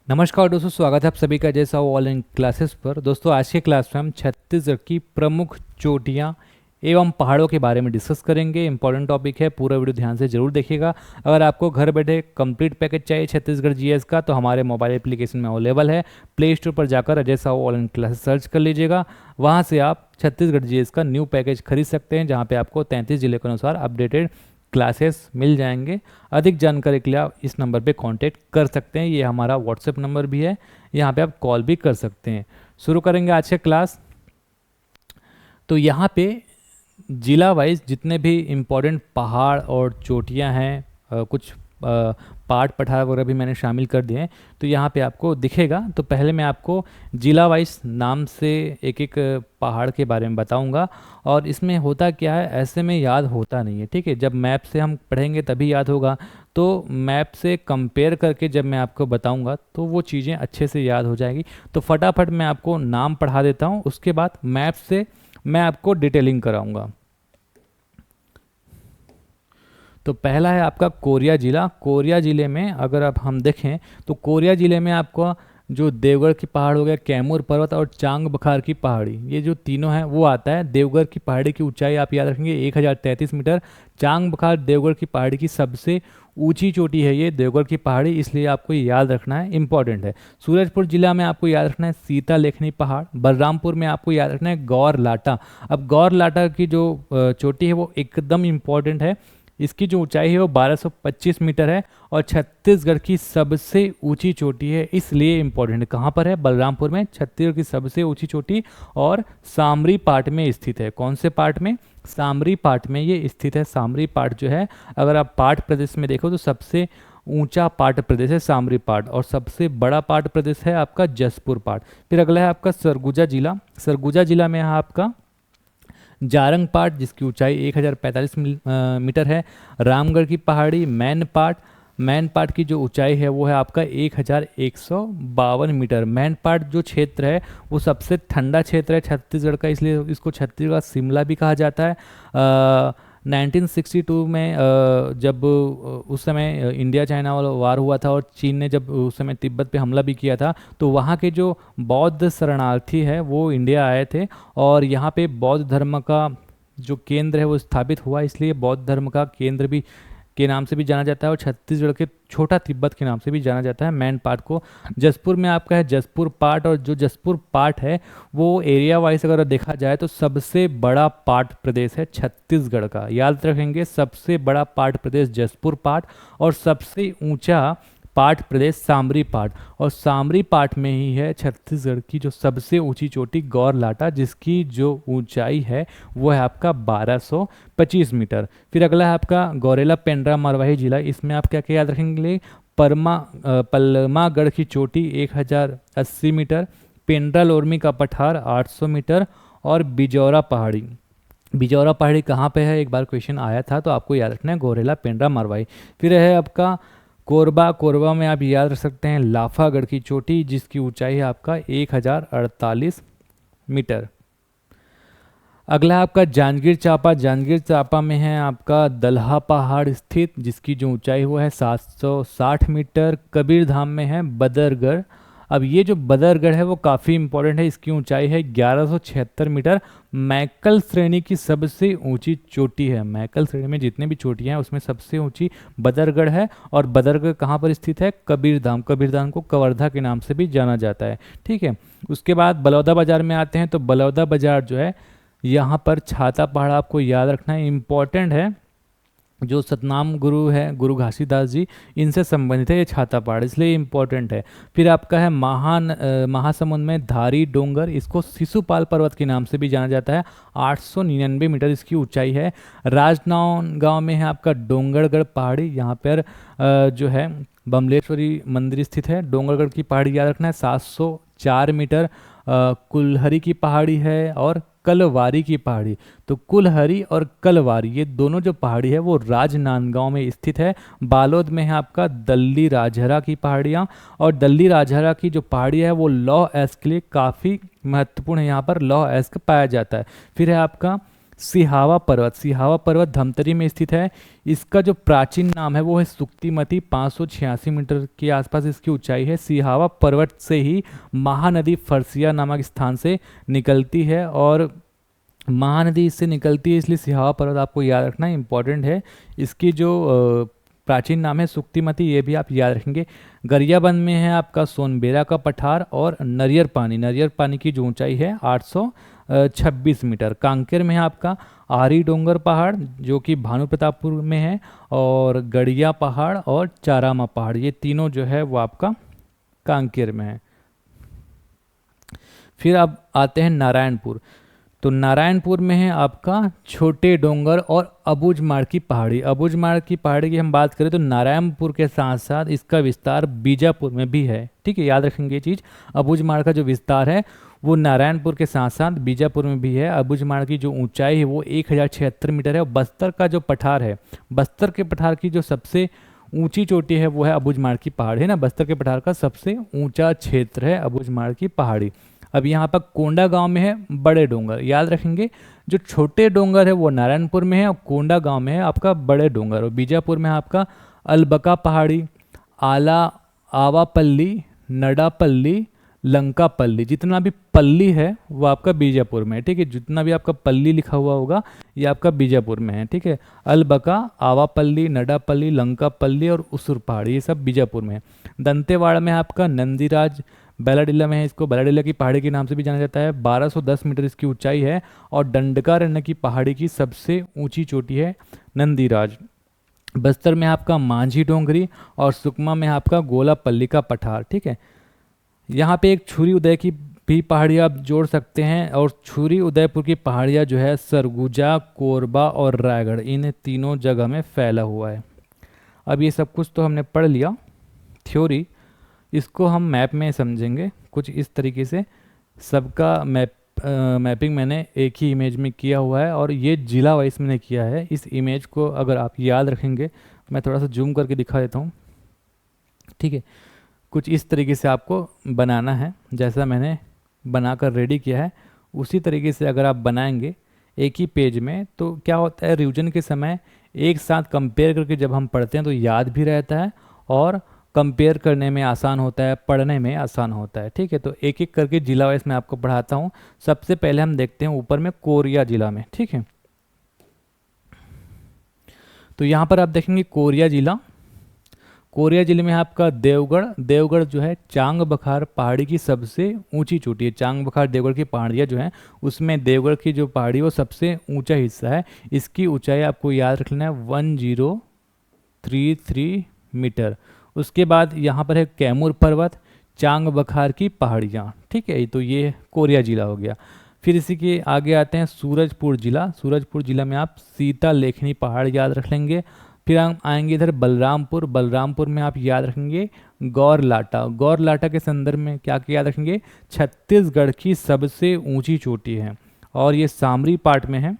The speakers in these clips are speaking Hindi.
नमस्कार दोस्तों, स्वागत है आप सभी का जैसा हो ऑनलाइन क्लासेस पर। दोस्तों आज के क्लास में हम छत्तीसगढ़ की प्रमुख चोटियां एवं पहाड़ों के बारे में डिस्कस करेंगे। इंपॉर्टेंट टॉपिक है, पूरा वीडियो ध्यान से जरूर देखिएगा। अगर आपको घर बैठे कंप्लीट पैकेज चाहिए छत्तीसगढ़ जीएस का तो हमारे मोबाइल एप्लीकेशन में अवेलेबल है। प्ले स्टोर पर जाकर Ajay Sahu online classes search कर लीजिएगा। वहाँ से आप छत्तीसगढ़ जीएस का न्यू पैकेज खरीद सकते हैं, जहाँ पे आपको 33 जिले के अनुसार अपडेटेड क्लासेस मिल जाएंगे। अधिक जानकारी के लिए आप इस नंबर पे कांटेक्ट कर सकते हैं। ये हमारा व्हाट्सएप नंबर भी है, यहाँ पे आप कॉल भी कर सकते हैं। शुरू करेंगे आज के क्लास। तो यहाँ पे जिला वाइज जितने भी इम्पोर्टेंट पहाड़ और चोटियाँ हैं, कुछ पाठ पठार वगैरह भी मैंने शामिल कर दिए हैं, तो यहाँ पे आपको दिखेगा। तो पहले मैं आपको जिला वाइज नाम से एक एक पहाड़ के बारे में बताऊंगा। और इसमें होता क्या है, ऐसे में याद होता नहीं है, ठीक है। जब मैप से हम पढ़ेंगे तभी याद होगा। तो मैप से कंपेयर करके जब मैं आपको बताऊंगा तो वो चीज़ें अच्छे से याद हो जाएगी। तो फटाफट मैं आपको नाम पढ़ा देता हूँ, उसके बाद मैप से मैं आपको डिटेलिंग कराऊंगा। तो पहला है आपका कोरिया जिला। कोरिया जिले में अगर आप हम देखें तो कोरिया जिले में आपको जो देवगढ़ की पहाड़ हो गया, कैमूर पर्वत और चांग बखार की पहाड़ी, ये जो तीनों हैं वो आता है। देवगढ़ की पहाड़ी की ऊंचाई आप याद रखेंगे 1033 मीटर। चांग बखार देवगढ़ की पहाड़ी की सबसे ऊंची चोटी है ये देवगढ़ की पहाड़ी, इसलिए आपको ये याद रखना है, इंपॉर्टेंट है। सूरजपुर जिला में आपको याद रखना है सीता लेखनी पहाड़। बलरामपुर में आपको याद रखना है गौर लाटा। अब गौर लाटा की जो चोटी है वो एकदम इंपॉर्टेंट है। इसकी जो ऊंचाई है वो 1225 मीटर है और छत्तीसगढ़ की सबसे ऊंची चोटी है, इसलिए इंपॉर्टेंट है। कहाँ पर है? बलरामपुर में, छत्तीसगढ़ की सबसे ऊंची चोटी और सामरी पाट में स्थित है। कौन से पाट में? सामरी पाट में ये स्थित है। सामरी पाट जो है, अगर आप पाट प्रदेश में देखो तो सबसे ऊंचा पाट प्रदेश है सामरी पाट, और सबसे बड़ा पाट प्रदेश है आपका जसपुर पाट। फिर अगला है आपका सरगुजा जिला। सरगुजा जिला में है आपका जारंग पाट, जिसकी ऊंचाई 1045 मीटर है। रामगढ़ की पहाड़ी मैन पाट। मैन पाट की जो ऊंचाई है वो है आपका 1152 मीटर। मैन पाट जो क्षेत्र है वो सबसे ठंडा क्षेत्र है छत्तीसगढ़ का, इसलिए इसको छत्तीसगढ़ का शिमला भी कहा जाता है। 1962 में जब उस समय इंडिया चाइना वाला वार हुआ था और चीन ने जब उस समय तिब्बत पे हमला भी किया था, तो वहाँ के जो बौद्ध शरणार्थी है वो इंडिया आए थे और यहाँ पे बौद्ध धर्म का जो केंद्र है वो स्थापित हुआ, इसलिए बौद्ध धर्म का केंद्र भी के नाम से भी जाना जाता है और छत्तीसगढ़ के छोटा तिब्बत के नाम से भी जाना जाता है मैन पाट को। जसपुर में आपका है जसपुर पाट, और जो जसपुर पाट है वो एरिया वाइज अगर देखा जाए तो सबसे बड़ा पाट प्रदेश है छत्तीसगढ़ का। याद रखेंगे, सबसे बड़ा पाट प्रदेश जसपुर पाट और सबसे ऊंचा पाट प्रदेश सामरी पाट, और सामरी पाट में ही है छत्तीसगढ़ की जो सबसे ऊंची चोटी गौर लाटा, जिसकी जो ऊंचाई है वो है आपका 1225 मीटर। फिर अगला है आपका गौरेला पेंड्रा मरवाही जिला। इसमें आप क्या क्या याद रखेंगे? पलमागढ़ की चोटी 1080 मीटर, पेंड्रा लोरमी का पठार 800 मीटर और बिजौरा पहाड़ी। बिजौरा पहाड़ी कहाँ पे है? एक बार क्वेश्चन आया था, तो आपको याद रखना है गौरेला पेंड्रा मरवाही। फिर है आपका कोरबा। कोरबा में आप याद रख सकते हैं लाफागढ़ की चोटी, जिसकी ऊंचाई है आपका 1048 मीटर। अगला है आपका जांजगीर चांपा। जांजगीर चांपा में है आपका दल्हा पहाड़ स्थित, जिसकी जो ऊंचाई हुआ है 760 मीटर। कबीर धाम में है बदरगढ़। अब ये जो बदरगढ़ है वो काफ़ी इंपॉर्टेंट है, इसकी ऊंचाई है 1176 मीटर। मैकल श्रेणी की सबसे ऊंची चोटी है। मैकल श्रेणी में जितने भी चोटियां हैं उसमें सबसे ऊंची बदरगढ़ है, और बदरगढ़ कहाँ पर स्थित है? कबीरधाम। कबीरधाम को कवर्धा के नाम से भी जाना जाता है, ठीक है। उसके बाद बलौदा बाजार में आते हैं। तो बलौदा बाजार जो है, यहाँ पर छाता पहाड़ आपको याद रखना है, इम्पॉर्टेंट है। जो सतनाम गुरु है, गुरु घासीदास जी, इनसे संबंधित है ये छाता पहाड़, इसलिए इम्पोर्टेंट है। फिर आपका है महासमुंद में धारी डोंगर। इसको शिशुपाल पर्वत के नाम से भी जाना जाता है। 899 मीटर इसकी ऊंचाई है। राजनांदगांव में है आपका डोंगरगढ़ पहाड़ी। यहाँ पर जो है बमलेश्वरी मंदिर स्थित है। डोंगरगढ़ की पहाड़ी याद रखना है 704 मीटर। कुल्हरी की पहाड़ी है और कलवारी की पहाड़ी। तो कुल्हरी और कलवारी ये दोनों जो पहाड़ी है वो राजनांदगांव में स्थित है। बालोद में है आपका दल्ली राजहरा की पहाड़ियाँ, और दल्ली राजहरा की जो पहाड़ी है वो लौह अयस्क के लिए काफ़ी महत्वपूर्ण है। यहाँ पर लौह अयस्क पाया जाता है। फिर है आपका सिहावा पर्वत धमतरी में स्थित है। इसका जो प्राचीन नाम है वो है सुक्तिमती। 586 मीटर के आसपास इसकी ऊंचाई है। सिहावा पर्वत से ही महानदी फरसिया नामक स्थान से निकलती है, और महानदी इससे निकलती है, इसलिए सिहावा पर्वत आपको याद रखना इंपॉर्टेंट है। इसकी जो प्राचीन नाम है सुक्तिमती, ये भी आप याद रखेंगे। गरियाबंद में है आपका सोनबेरा का पठार, और नरियर पानी की जो ऊंचाई है 826 मीटर। कांकेर में है आपका आरी डोंगर पहाड़ जो कि भानु प्रतापपुर में है, और गड़िया पहाड़ और चारामा पहाड़, ये तीनों जो है वो आपका कांकेर में है। फिर अब आते हैं नारायणपुर। तो नारायणपुर में है आपका छोटे डोंगर और अबूझमाड़ की पहाड़ी। अबूझमाड़ की पहाड़ी की हम बात करें तो नारायणपुर के साथ साथ इसका विस्तार बीजापुर में भी है। ठीक है, याद रखेंगे ये चीज़। अबूझमाड़ का जो विस्तार है वो नारायणपुर के साथ साथ बीजापुर में भी है। अबूझमाड़ की जो ऊंचाई है वो 1076 मीटर है। और बस्तर का जो पठार है, बस्तर के पठार की जो सबसे ऊंची चोटी है वो है अबूझमाड़ की पहाड़ी, है ना। बस्तर के पठार का सबसे ऊंचा क्षेत्र है अबूझमाड़ की पहाड़ी। अब यहाँ पर कोंडा गांव में है बड़े डोंगर, याद रखेंगे। जो छोटे डोंगर है वो नारायणपुर में है, और कोंडा गांव में है आपका बड़े डोंगर। और बीजापुर में है आपका अलबका पहाड़ी, आला आवापल्ली, नडापल्ली, लंकापल्ली। जितना भी पल्ली है वो आपका बीजापुर में है। ठीक है, जितना भी आपका पल्ली लिखा हुआ होगा ये आपका बीजापुर में है। ठीक है, अलबका, आवापल्ली, नडापल्ली, लंकापल्ली और उसुर पहाड़ी, ये सब बीजापुर में है। दंतेवाड़ा में आपका नंदीराज, बैलाडिला में है, इसको बैलाडिला की पहाड़ी के नाम से भी जाना जाता है। 1210 मीटर इसकी ऊंचाई है, और दंडकारण्य की पहाड़ी की सबसे ऊंची चोटी है नंदीराज। बस्तर में आपका मांझी डोंगरी, और सुकमा में आपका गोलापल्ली का पठार। ठीक है, यहाँ पे एक छुरी उदय की भी पहाड़ियाँ आप जोड़ सकते हैं, और छुरी उदयपुर की पहाड़ियाँ जो है सरगुजा, कोरबा और रायगढ़, इन तीनों जगह में फैला हुआ है। अब ये सब कुछ तो हमने पढ़ लिया थ्योरी, इसको हम मैप में समझेंगे कुछ इस तरीके से। सबका मैपिंग मैंने एक ही इमेज में किया हुआ है, और ये जिला वाइज मैंने किया है। इस इमेज को अगर आप याद रखेंगे, मैं थोड़ा सा जूम करके दिखा देता हूँ। ठीक है, कुछ इस तरीके से आपको बनाना है, जैसा मैंने बनाकर रेडी किया है उसी तरीके से अगर आप बनाएंगे एक ही पेज में, तो क्या होता है, रिवीजन के समय एक साथ कंपेयर करके जब हम पढ़ते हैं तो याद भी रहता है, और कंपेयर करने में आसान होता है, पढ़ने में आसान होता है। ठीक है, तो एक एक करके जिला वाइज मैं आपको पढ़ाता हूँ। सबसे पहले हम देखते हैं ऊपर में कोरिया जिला में। ठीक है, तो यहाँ पर आप देखेंगे कोरिया जिला। कोरिया जिले में आपका देवगढ़ जो है चांग बखार पहाड़ी की सबसे ऊंची चोटी है। चांग बखार देवगढ़ की पहाड़ियाँ जो हैं उसमें देवगढ़ की जो पहाड़ी वो सबसे ऊंचा हिस्सा है। इसकी ऊंचाई आपको याद रख लेना है 1033 मीटर। उसके बाद यहाँ पर है कैमूर पर्वत, चांग बखार की पहाड़ियाँ। ठीक है, तो ये कोरिया जिला हो गया। फिर इसी के आगे आते हैं सूरजपुर जिला। सूरजपुर जिला में आप सीता लेखनी पहाड़ याद रख लेंगे। फिर हम आएंगे इधर बलरामपुर में आप याद रखेंगे गौरलाटा के संदर्भ में क्या क्या याद रखेंगे, छत्तीसगढ़ की सबसे ऊंची चोटी है, और ये सामरी पार्ट में है,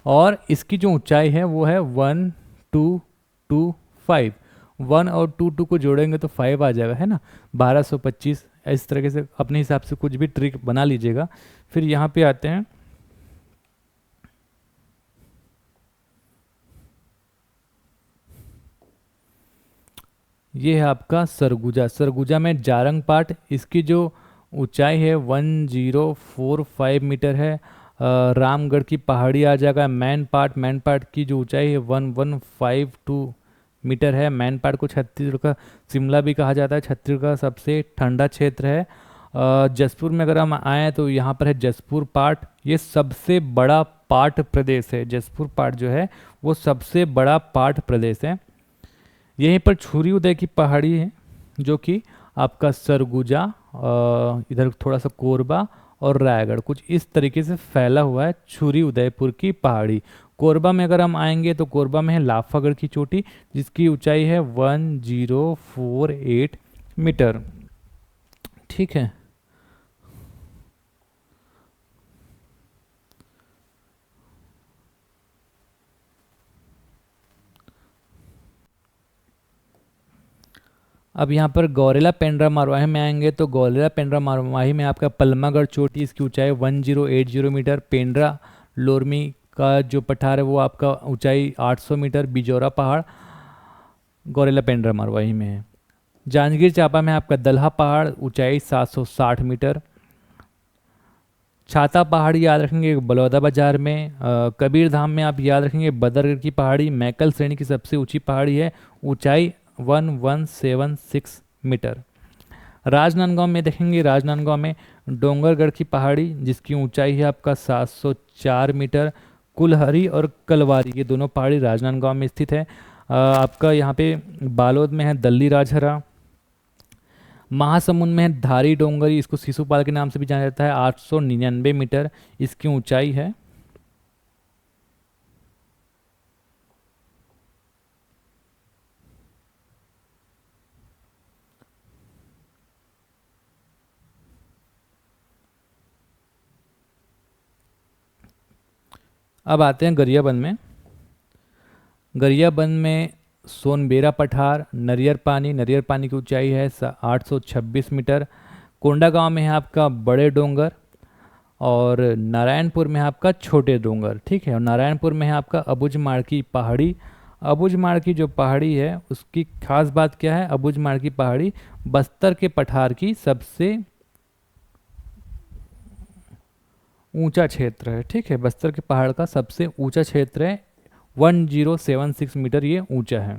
और इसकी जो ऊंचाई है वो है 1225। 1 और 2 को जोड़ेंगे तो 5 आ जाएगा, है ना, 1225। इस तरीके से अपने हिसाब से कुछ भी ट्रिक बना लीजिएगा। फिर यहाँ पे आते हैं, ये है आपका सरगुजा में जारंग पाट। इसकी जो ऊंचाई है 1045 मीटर है। रामगढ़ की पहाड़ी आ जाएगा। मैन पाट की जो ऊंचाई है 1152 मीटर है। मैन पाट को छत्तीसगढ़ का शिमला भी कहा जाता है, छत्तीसगढ़ का सबसे ठंडा क्षेत्र है। जसपुर में अगर हम आए तो यहाँ पर है जसपुर पाट, ये सबसे बड़ा पाट प्रदेश है। जसपुर पाट जो है वो सबसे बड़ा पाट प्रदेश है। यहीं पर छुरी उदय की पहाड़ी है जो कि आपका सरगुजा, इधर थोड़ा सा कोरबा और रायगढ़, कुछ इस तरीके से फैला हुआ है छुरी उदयपुर की पहाड़ी। कोरबा में अगर हम आएंगे तो कोरबा में है लाफागढ़ की चोटी जिसकी ऊंचाई है 1048 मीटर। ठीक है, अब यहाँ पर गौरेला पेंड्रा मारवाही में आएंगे तो गौरेला पेंड्रा मारवाही में आपका पलमागढ़ चोटी, इसकी ऊंचाई 1080 मीटर। पेंड्रा लोरमी का जो पठार है वो आपका ऊंचाई 800 मीटर, बिजौरा पहाड़ गौरेला पेंड्रा वही में है। जांजगीर चांपा में आपका दलहा पहाड़, ऊंचाई 760 मीटर। छाता पहाड़ी याद रखेंगे बलौदा बाजार में। कबीर धाम में आप याद रखेंगे बदरगढ़ की पहाड़ी मैकल श्रेणी की सबसे ऊंची पहाड़ी है, ऊंचाई 1176 मीटर। राजनांदगांव में देखेंगे, राजनांदगांव में डोंगरगढ़ की पहाड़ी जिसकी ऊंचाई है आपका 704 मीटर। कुलहरी और कलवारी ये दोनों पहाड़ी राजनांदगांव में स्थित है। आपका यहाँ पे बालोद में है दल्ली राजहरा। महासमुंद में है धारी डोंगरी, इसको शिशुपाल के नाम से भी जाना जाता है, 899 मीटर इसकी ऊंचाई है। अब आते हैं गरियाबंद में। गरियाबंद में सोनबेरा पठार, नरियर पानी की ऊंचाई है 826 मीटर। कोंडागांव में है आपका बड़े डोंगर, और नारायणपुर में है आपका छोटे डोंगर, ठीक है। और नारायणपुर में है आपका अबुझमाड़ की पहाड़ी। अबुझमाड़ की जो पहाड़ी है उसकी खास बात क्या है, अबुझमाड़ की पहाड़ी बस्तर के पठार की सबसे ऊंचा क्षेत्र है, ठीक है। बस्तर के पहाड़ का सबसे ऊंचा क्षेत्र है, 1076 मीटर ये ऊंचा है।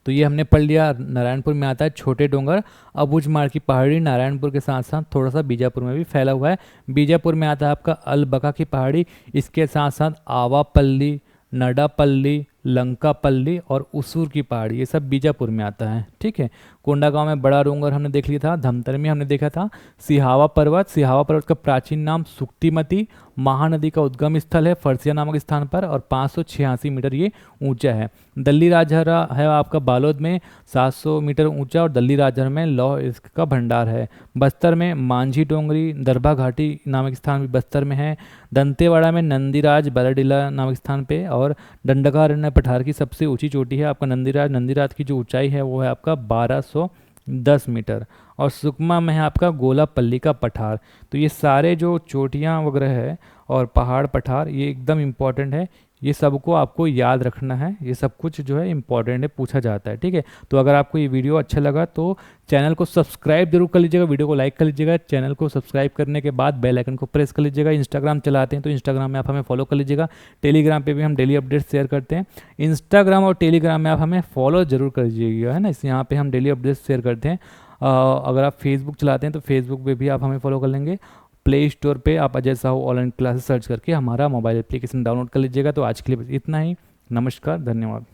तो ये हमने पढ़ लिया। नारायणपुर में आता है छोटे डोंगर। अबुझमाड़ की पहाड़ी नारायणपुर के साथ साथ थोड़ा सा बीजापुर में भी फैला हुआ है। बीजापुर में आता है आपका अलबका की पहाड़ी, इसके साथ साथ आवापल्ली, नडापल्ली, लंकापल्ली और उसूर की पहाड़ी, ये सब बीजापुर में आता है, ठीक है। कोंडागांव में बड़ा डोंगर हमने देख लिया था। धमतर में हमने देखा था सिहावा पर्वत का प्राचीन नाम सुक्तिमती, महानदी का उद्गम स्थल है फरसिया नामक स्थान पर, और 586 मीटर ये ऊंचा है। दल्ली राजहरा है आपका बालोद में 700 मीटर ऊंचा, और दल्ली राजहरा में लौह इसका भंडार है। बस्तर में मांझी डोंगरी, दरभा घाटी नामक स्थान भी बस्तर में है। दंतेवाड़ा में नंदीराज बरडीला नामक स्थान पे, और दंडकारण्य पठार की सबसे ऊंची चोटी है आपका नंदीराज की जो ऊंचाई है वो है आपका 1210 मीटर। और सुकमा में है आपका गोलापल्ली का पठार। तो ये सारे जो चोटियाँ वगैरह है और पहाड़ पठार ये एकदम इम्पॉर्टेंट है, ये सबको आपको याद रखना है। ये सब कुछ जो है इम्पॉर्टेंट है, पूछा जाता है, ठीक है। तो अगर आपको ये वीडियो अच्छा लगा तो चैनल को सब्सक्राइब जरूर कर लीजिएगा, वीडियो को लाइक कर लीजिएगा। चैनल को सब्सक्राइब करने के बाद बेल आइकन को प्रेस कर लीजिएगा। इंस्टाग्राम चलाते हैं तो इंस्टाग्राम में आप हमें फॉलो कर लीजिएगा। टेलीग्राम पे भी हम डेली अपडेट्स शेयर करते हैं। इंस्टाग्राम और टेलीग्राम में आप हमें फॉलो जरूर कर लीजिएगा, है ना। इस यहाँ पे हम डेली अपडेट्स शेयर करते हैं। अगर आप फेसबुक चलाते हैं तो फेसबुक पे भी आप हमें फॉलो कर लेंगे। प्ले स्टोर पे आप Ajay Sahu online classes search करके हमारा मोबाइल एप्लीकेशन डाउनलोड कर लीजिएगा। तो आज के लिए बस इतना ही। नमस्कार, धन्यवाद।